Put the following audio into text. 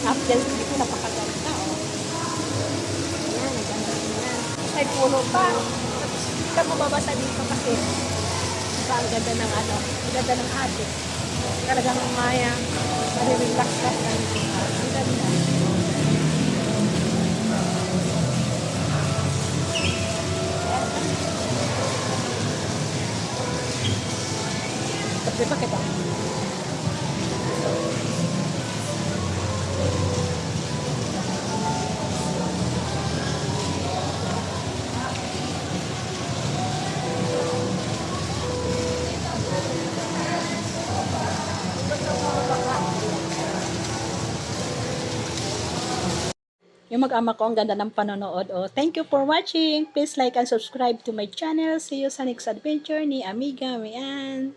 Ambience dito, napakaganda, oh. Ayan, ang ganda yan. May puno pa. Tapos, hindi ka bumabasa dito kasi diba, ang ganda ng ano, ang ganda ng atin. Talagang maya, marirelax ka. Ang ganda. Tapos diba kita? Yung mag-ama ko, ang ganda ng panonood. Oh, thank you for watching. Please like and subscribe to my channel. See you sa next adventure ni Amiga Mian.